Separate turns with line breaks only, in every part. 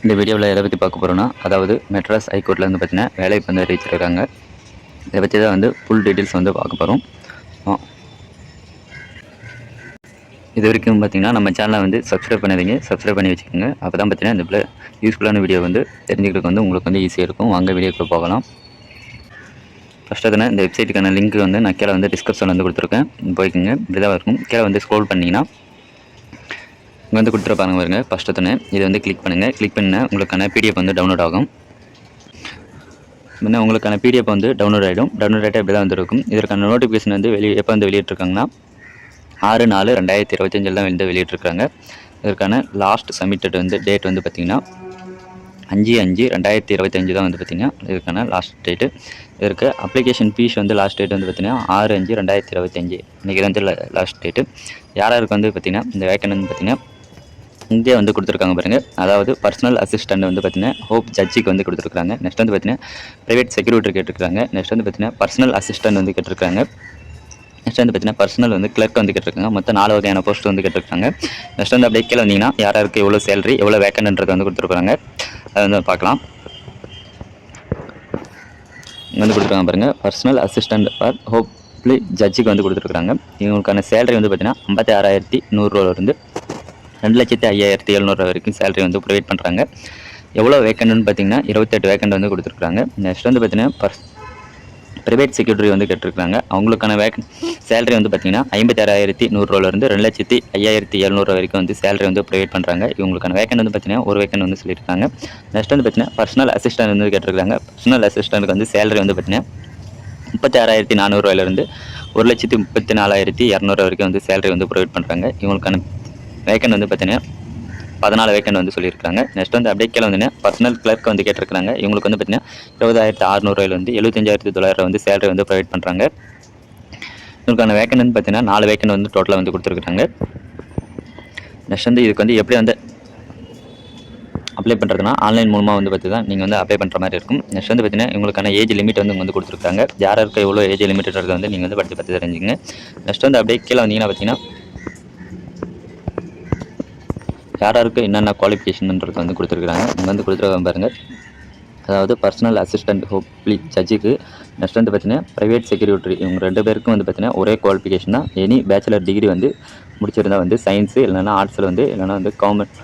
இந்த வீடியோவில் எதை பற்றி பார்க்க போகிறோன்னா, அதாவது மெட்ராஸ் ஹைகோர்ட்டில் வந்து பார்த்தீங்கன்னா வேலைக்கு வந்து அறிவிச்சிருக்காங்க. இதை பற்றி தான் வந்து ஃபுல் டீட்டெயில்ஸ் வந்து பார்க்க போகிறோம். இது வரைக்கும் பார்த்தீங்கன்னா நம்ம சேனலை வந்து சப்ஸ்கிரைப் பண்ணாதீங்க, சப்ஸ்கிரைப் பண்ணி வச்சுக்கோங்க. அப்போ தான் பார்த்தீங்கன்னா இந்த யூஸ்ஃபுல்லான வீடியோ வந்து தெரிஞ்சுக்கிறதுக்கு வந்து உங்களுக்கு வந்து ஈஸியாக இருக்கும். வாங்க வீடியோக்குள்ளே போகலாம். ஃபஸ்ட்டு தானே இந்த வெப்சைட்டுக்கான லிங்க் வந்து நான் கீழே வந்து டிஸ்கிரிப்ஷனில் வந்து கொடுத்துருக்கேன், போய்க்குங்க. இப்படி தான் இருக்கும். கீழே வந்து ஸ்க்ரோல் பண்ணிங்கன்னா இங்கே வந்து கொடுத்துருப்பாங்க பாருங்க. ஃபஸ்ட்டு தானே இதை வந்து கிளிக் பண்ணுங்கள். கிளிக் பண்ணால் உங்களுக்கான பிடிஎஃப் வந்து டவுன்லோட் ஆகும். முன்னே உங்களுக்கான பிடிஎஃப் வந்து டவுன்லோட் ஆகிடும். டவுன்லோட் ஆகிட்டு இப்படி தான் வந்துருக்கும். இதற்கான நோட்டிஃபிகேஷன் வந்து எப்போ வந்து வெளியிட்டிருக்காங்கன்னா 6/4/2025 தான் வந்து வெளியிட்டிருக்காங்க. இதற்கான லாஸ்ட் சப்மிட்டட் வந்து டேட் வந்து பார்த்திங்கன்னா 5/5/2025 தான் வந்து பார்த்திங்கன்னா இதுக்கான லாஸ்ட் டேட்டு. இதற்கு அப்ளிகேஷன் ஃபீஸ் வந்து லாஸ்ட் டேட் வந்து பார்த்திங்கன்னா 6/5/2025 இன்றைக்கி வந்து லாஸ்ட் டேட்டு. யாராருக்கு வந்து பார்த்திங்கன்னா இந்த வேக்கன் வந்து பார்த்திங்கன்னா இங்கே வந்து கொடுத்துருக்காங்க பாருங்கள். அதாவது பர்சனல் அசிஸ்டன்ட் வந்து பார்த்திங்கன்னா ஹோப் ஜட்ஜிக்கு வந்து கொடுத்துருக்காங்க. நெக்ஸ்ட் வந்து பார்த்திங்கன்னா ப்ரைவேட் செக்யூரிட்டி கேட்டிருக்காங்க. நெக்ஸ்ட் வந்து பார்த்திங்கன்னா பர்சனல் அசிஸ்டன்ட் வந்து கேட்டிருக்காங்க. நெக்ஸ்ட் வந்து பார்த்திங்கன்னா பர்சனல் வந்து கிளர்க் வந்து கேட்டிருக்காங்க. மொத்தம் 4 வகையான போஸ்ட் வந்து கேட்டிருக்காங்க. நெக்ஸ்ட் வந்து அப்படியே கீழே வந்தீங்கன்னா யாராருக்கு எவ்வளோ சேலரி எவ்வளோ வேக்கன்ட்ன்றது வந்து கொடுத்துருக்காங்க. அதை வந்து பார்க்கலாம். இங்கே வந்து கொடுத்துருக்காங்க பாருங்கள். பர்சனல் அசிஸ்டன்ட் ஃபார் ஹோப்லி ஜட்ஜிக்கு வந்து கொடுத்துருக்காங்க. இவங்களுக்கான சேலரி வந்து பார்த்திங்கன்னா 56,100 2,05,700 வரைக்கும் சேலரி வந்து ப்ரொவைட் பண்ணுறாங்க. எவ்வளோ வேக்கண்ட்னு பார்த்தீங்கன்னா 28 வேக்கண்ட் வந்து கொடுத்துருக்காங்க. நெக்ஸ்ட் வந்து பார்த்தீங்கன்னா ப்ரைவேட் செக்யூரிட்டி வந்து கேட்டிருக்காங்க. அவங்களுக்கான சேலரி வந்து பார்த்தீங்கன்னா 56,100 2,05,700 வரைக்கும் வந்து சேலரி வந்து ப்ரொவைட் பண்ணுறாங்க. இவங்களுக்கான வேக்கண்ட் வந்து பார்த்தீங்கன்னா ஒரு வேக்கண்ட் வந்து சொல்லியிருக்காங்க. நெக்ஸ்ட் வந்து பார்த்தீங்கன்னா பர்சனல் அசிஸ்டன்ட் வந்து கேட்டிருக்காங்க. பர்சனல் அசிஸ்டன்ட்டுக்கு வந்து சேலரி வந்து பார்த்தீங்கன்னா 36,400 1,34,200 வரைக்கும் வந்து சேலரி வந்து ப்ரொவைட் பண்ணுறாங்க. இவங்களுக்கான வேக்கண்ட் வந்து பார்த்தீங்கன்னா 14 வேக்கண்ட் வந்து சொல்லியிருக்காங்க. நெக்ஸ்ட் வந்து அப்படியே கீழே வந்து பர்சனல் கிளர்க் வந்து கேட்டிருக்காங்க. இவங்களுக்கு வந்து பார்த்தீங்கன்னா 20,600 வந்து 75,900 வந்து சேலரி வந்து ப்ரொவைட் பண்ணுறாங்க. இவங்களுக்கான வேக்கண்ட் வந்து பார்த்தீங்கன்னா 4 வேக்கண்ட் வந்து டோட்டலாக வந்து கொடுத்துருக்காங்க. நெக்ஸ்ட் வந்து இதுக்கு வந்து எப்படி வந்து அப்ளை பண்ணுறதுனா ஆன்லைன் மூலமாக வந்து பார்த்து தான் நீங்கள் வந்து அப்ளை பண்ணுற மாதிரி இருக்கும். நெக்ஸ்ட் வந்து பார்த்தீங்கன்னா இவங்களுக்கான ஏஜ் லிமிட் வந்து வந்து கொடுத்துருக்காங்க. யாருக்கு எவ்வளோ ஏஜ் லிமிட்ன்றது வந்து நீங்கள் வந்து பார்த்து தெரிஞ்சுங்க. நெக்ஸ்ட் வந்து அப்படியே கீழே வந்தீங்கன்னா பார்த்தீங்கன்னா யாராருக்கு என்னென்ன குவாலிஃபிகேஷன்ன்றது வந்து கொடுத்துருக்காங்க. இங்கே வந்து கொடுத்துருக்காங்க பாருங்கள். அதாவது பர்சனல் அசிஸ்டன்ட் ஹோப்லி ஜட்ஜுக்கு, நெக்ஸ்ட் வந்து பார்த்தீங்கன்னா ப்ரைவேட் செக்யூரிட்டி இவங்க 2 பேருக்கும் வந்து பார்த்தீங்கன்னா ஒரே குவாலிஃபிகேஷன் தான். எனி பேச்சுலர் டிகிரி வந்து முடிச்சிருந்தா வந்து சயின்ஸு இல்லைனா ஆர்ட்ஸில் வந்து இல்லைனா வந்து கவர்மெண்ட்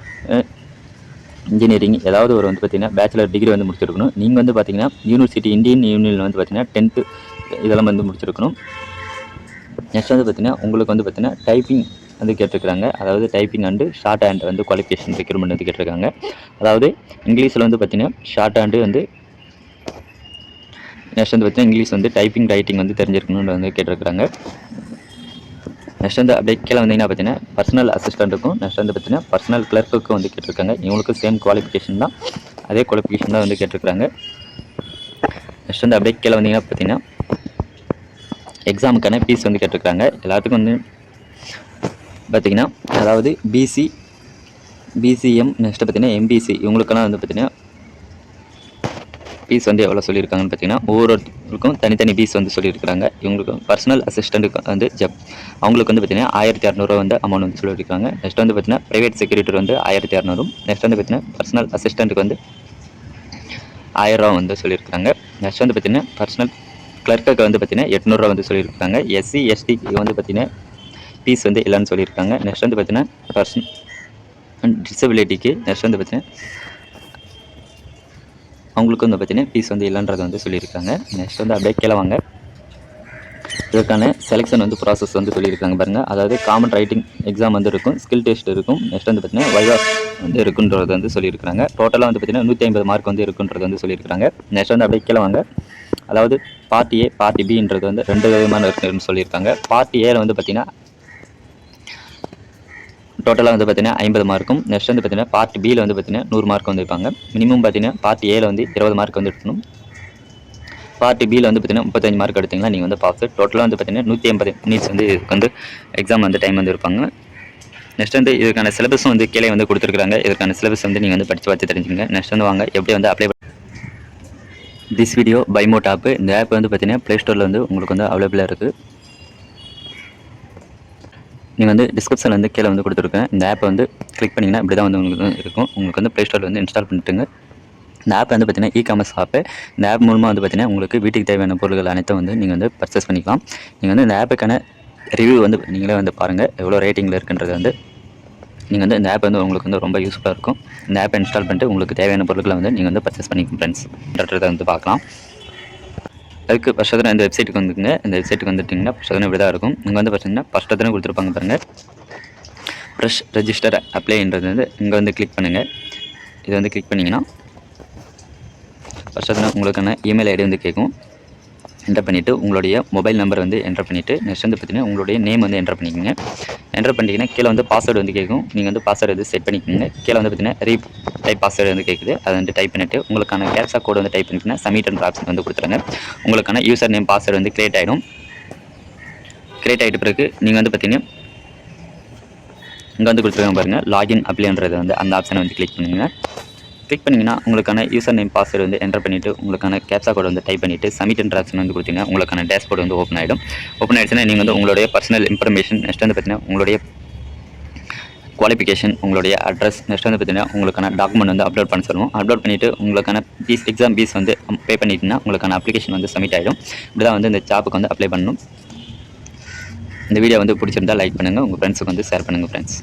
இன்ஜினியரிங் ஏதாவது ஒரு வந்து பார்த்தீங்கன்னா பேச்சுலர் டிகிரி வந்து முடிச்சிருக்கணும். நீங்கள் வந்து பார்த்தீங்கன்னா யூனிவர்சிட்டி இந்தியன் யூனியனில் வந்து பார்த்தீங்கன்னா 10th இதெல்லாம் வந்து முடிச்சிருக்கணும். நெக்ஸ்ட் வந்து பார்த்தீங்கன்னா உங்களுக்கு வந்து பார்த்தீங்கன்னா டைப்பிங் வந்து கேட்டிருக்காங்க. அதாவது டைப்பிங் அண்டு ஷார்ட் ஹேண்ட் வந்து குவாலிஃபிகேஷன் ரெக்யூர்மெண்ட் வந்து கேட்டிருக்காங்க. அதாவது இங்கிலீஷில் வந்து பார்த்தீங்கன்னா ஷார்ட் ஹேண்டு வந்து நெக்ஸ்ட் வந்து பார்த்தீங்கன்னா இங்கிலீஷ் வந்து டைப்பிங் ரைட்டிங் வந்து தெரிஞ்சிருக்கணும்னு வந்து கேட்டிருக்காங்க. நெக்ஸ்ட் வந்து அப்படியே கீழே வந்தீங்கன்னா பார்த்தீங்கன்னா பர்சனல் அசிஸ்டண்ட்டுக்கும் நெக்ஸ்ட் வந்து பார்த்தீங்கன்னா பர்சனல் கிளர்க்குக்கும் வந்து கேட்டிருக்காங்க. இவங்களுக்கு சேம் குவாலிஃபிகேஷன் தான், அதே குவாலிஃபிகேஷன் தான் வந்து கேட்டிருக்காங்க. நெக்ஸ்ட் வந்து அப்படியே கீழே வந்தீங்கன்னா பார்த்தீங்கன்னா எக்ஸாமுக்கான ஃபீஸ் வந்து கேட்டிருக்காங்க. எல்லாத்துக்கும் வந்து பார்த்திங்கன்னா அதாவது பிசி பிசிஎம் நெக்ஸ்ட்டு பார்த்திங்கன்னா எம்பிசி இவங்களுக்கெல்லாம் வந்து பார்த்திங்கன்னா ஃபீஸ் வந்து எவ்வளோ சொல்லியிருக்காங்கன்னு பார்த்திங்கன்னா ஒவ்வொருத்தருக்கும் தனித்தனி ஃபீஸ் வந்து சொல்லியிருக்காங்க. இவங்களுக்கு பர்சனல் அசிஸ்டண்ட்டுக்கு வந்து அவங்களுக்கு வந்து பார்த்திங்கன்னா 1,600 வந்து அமௌண்ட் வந்து சொல்லியிருக்காங்க. நெக்ஸ்ட் வந்து பார்த்திங்கன்னா ப்ரைவேட் செக்யூரிட்டி வந்து 1,600. நெக்ஸ்ட் வந்து பார்த்திங்கன்னா பர்சனல் அசிஸ்டண்ட்டுக்கு வந்து 1,000 வந்து சொல்லியிருக்காங்க. நெக்ஸ்ட் வந்து பார்த்திங்கன்னா பர்சனல் கிளர்க்கு வந்து பார்த்திங்கன்னா 800 வந்து சொல்லியிருக்காங்க. எஸ்சி எஸ்டிக்கு வந்து பார்த்திங்கன்னா ஃபீஸ் வந்து இல்லைன்னு சொல்லியிருக்காங்க. நெக்ஸ்ட் வந்து பார்த்தீங்கன்னா பர்சன் டிசபிலிட்டிக்கு நெக்ஸ்ட் வந்து பார்த்தீங்கன்னா அவங்களுக்கு வந்து பார்த்தீங்கன்னா ஃபீஸ் வந்து இல்லைன்றது வந்து சொல்லியிருக்காங்க. நெக்ஸ்ட் வந்து அப்படியே கீழே வாங்க. இதற்கான செலெக்ஷன் வந்து ப்ராசஸ் வந்து சொல்லியிருக்காங்க பாருங்கள். அதாவது காமன் ரைட்டிங் எக்ஸாம் வந்து இருக்கும், ஸ்கில் டெஸ்ட் இருக்கும், நெக்ஸ்ட் வந்து பார்த்தீங்கன்னா வைவா வந்து இருக்குன்றது வந்து சொல்லியிருக்காங்க. டோட்டலாக வந்து பார்த்தீங்கன்னா 150 மார்க் வந்து இருக்குன்றது வந்து சொல்லியிருக்காங்க. நெக்ஸ்ட் வந்து அப்படியே கீழே வாங்க. அதாவது பார்ட் ஏ பார்ட் பின்றது வந்து 2 விதமான இருக்குன்னு சொல்லியிருக்காங்க. பார்ட் ஏல வந்து பார்த்தீங்கன்னா டோட்டலாக வந்து பார்த்தீங்கன்னா 50 மார்க்கும், நெக்ஸ்ட் வந்து பார்த்தீங்கன்னா பார்ட் பியில் வந்து பார்த்தீங்கன்னா 100 மார்க் வந்து வைப்பாங்க. மினிமம் பார்த்தீங்கன்னா பார்ட் ஏல வந்து 20 மார்க் வந்து எடுக்கணும். பார்ட் பியில் வந்து பார்த்தீங்கன்னா 35 மார்க் எடுத்திங்கன்னா நீங்கள் வந்து பாஸ். டோட்டலாக வந்து பார்த்தீங்கன்னா 150 மினிட்ஸ் வந்து இதுக்கு வந்து எக்ஸாம் வந்து டைம் வந்து இருப்பாங்க. நெக்ஸ்ட் வந்து இதுக்கான சிலபஸும் வந்து கீழே வந்து கொடுத்துருக்காங்க. இதுக்கான சிலபஸ் வந்து நீங்கள் வந்து படித்து பார்த்து தெரிஞ்சுங்க. நெக்ஸ்ட் வந்து வாங்க எப்படி வந்து அப்ளை திஸ் வீடியோ பைமோட் ஆப். இந்த ஆப் வந்து பார்த்தீங்கன்னா ப்ளே ஸ்டோரில் வந்து உங்களுக்கு வந்து அவைலபிளாக இருக்குது. நீங்கள் வந்து டிஸ்கிரிப்ஷனில் வந்து கீழே வந்து கொடுத்துருக்கேன். இந்த ஆப்பை வந்து கிளிக் பண்ணிங்கன்னா இப்படி தான் வந்து உங்களுக்கு இருக்கும். உங்களுக்கு வந்து ப்ளே ஸ்டோரில் வந்து இன்ஸ்டால் பண்ணிட்டுங்க. இந்த ஆப் வந்து பார்த்தீங்கன்னா இ-காமர்ஸ் ஆப்பு. இந்த ஆப் மூலமாக வந்து பார்த்தீங்கன்னா உங்களுக்கு வீட்டுக்கு தேவையான பொருட்கள் அனைத்தும் வந்து நீங்கள் வந்து பர்ச்சேஸ் பண்ணிக்கலாம். நீங்கள் வந்து இந்த ஆப்புக்கான ரிவ்யூ வந்து நீங்களே வந்து பாருங்கள், எவ்வளோ ரேட்டிங்கில் இருக்குன்றது வந்து. நீங்கள் வந்து இந்த ஆப் வந்து உங்களுக்கு வந்து ரொம்ப யூஸ்ஃபுல்லாக இருக்கும். இந்த ஆப்பை இன்ஸ்டால் பண்ணிட்டு உங்களுக்கு தேவையான பொருட்களை வந்து நீங்கள் வந்து பர்ச்சேஸ் பண்ணிக்கலாம் ஃப்ரெண்ட்ஸ்ன்றதை வந்து பார்க்கலாம். அதுக்கு ஃபஸ்ட்டு இந்த வெப்சைட்டுக்கு வந்துங்க. இந்த வெப்சைட்டுக்கு வந்துட்டிங்கன்னா ஃபஸ்ட்டு இப்படி தான் இருக்கும். இங்கே வந்து பார்த்தீங்கன்னா ஃபஸ்ட்டு கொடுத்துருப்பாங்க பாருங்கள், ஃப்ரெஷ் ரெஜிஸ்டர் அப்ளைன்றது வந்து இங்கே வந்து கிளிக் பண்ணுங்கள். இது வந்து கிளிக் பண்ணிங்கன்னா ஃபஸ்ட்டு உங்களுக்கான இமெயில் ஐடி வந்து கேட்கும். என்டர் பண்ணிவிட்டு உங்களுடைய மொபைல் நம்பர் வந்து என்டர் பண்ணிவிட்டு நெக்ஸ்ட் வந்து பார்த்தீங்கன்னா உங்களுடைய நேம் வந்து என்டர் பண்ணிக்கோங்க. என்டர் பண்ணிட்டீங்கன்னா கீழே வந்து பாஸ்வேர்டு வந்து கேட்கும். நீங்கள் வந்து பாஸ்வேர்டு வந்து செட் பண்ணிக்கோங்க. கீழே வந்து பார்த்தீங்கன்னா டைப் பாஸ்வேர்டு வந்து கேட்குது. அதை வந்து டைப் பண்ணிவிட்டு உங்களுக்கான கேப்சா கோடு வந்து டைப் பண்ணிங்கன்னா சப்மிட்ன்ற ஆப்ஷன் வந்து கொடுத்துருங்க. உங்களுக்கான யூசர் நேம் பாஸ்வேர்டு வந்து கிரியேட் ஆகிடும். கிரியேட் ஆகிட்ட பிறகு நீங்கள் வந்து பார்த்தீங்கன்னா இங்கே வந்து கொடுத்துருக்காங்க பாருங்கள், லாகின் அப்ளைன்றது வந்து அந்த ஆப்ஷனை வந்து கிளிக் பண்ணுங்கள். கிளிக் பண்ணிங்கன்னா உங்களுக்கான யூசர் நேம் பாஸ்வேர்டு வந்து என்டர் பண்ணிவிட்டு உங்களுக்கான கேப்சா கோட் வந்து டைப் பண்ணிவிட்டு சப்மிட் ஆப்ஷன் வந்து கொடுத்தீங்கன்னா உங்களுக்கான டேஷ்போர்டு வந்து ஓப்பன் ஆகிடும். ஓப்பன் ஆகிடுச்சுன்னா நீங்கள் வந்து உங்களுடைய பர்சனல் இன்ஃபர்மேஷன், நெக்ஸ்ட் வந்து பார்த்தீங்கன்னா உங்களுடைய குவாலிஃபிகேஷன், உங்களுடைய அட்ரஸ், நெக்ஸ்ட் வந்து பார்த்தீங்கன்னா உங்களுக்கான டாக்குமெண்ட் வந்து அப்லோட் பண்ண சொல்லுவோம். அப்லோட் பண்ணிவிட்டு உங்களுக்கான எக்ஸாம் ஃபீஸ் வந்து பே பண்ணிட்டீங்கன்னா உங்களுக்கான அப்ளிகேஷன் வந்து சப்மிட் ஆகிடும். இப்படி தான் வந்து இந்த ஜாப்புக்கு வந்து அப்ளை பண்ணணும். இந்த வீடியோ வந்து பிடிச்சிருந்தால் லைக் பண்ணுங்கள், உங்கள் ஃப்ரெண்ட்ஸுக்கு வந்து ஷேர் பண்ணுங்கள் ஃப்ரெண்ட்ஸ்.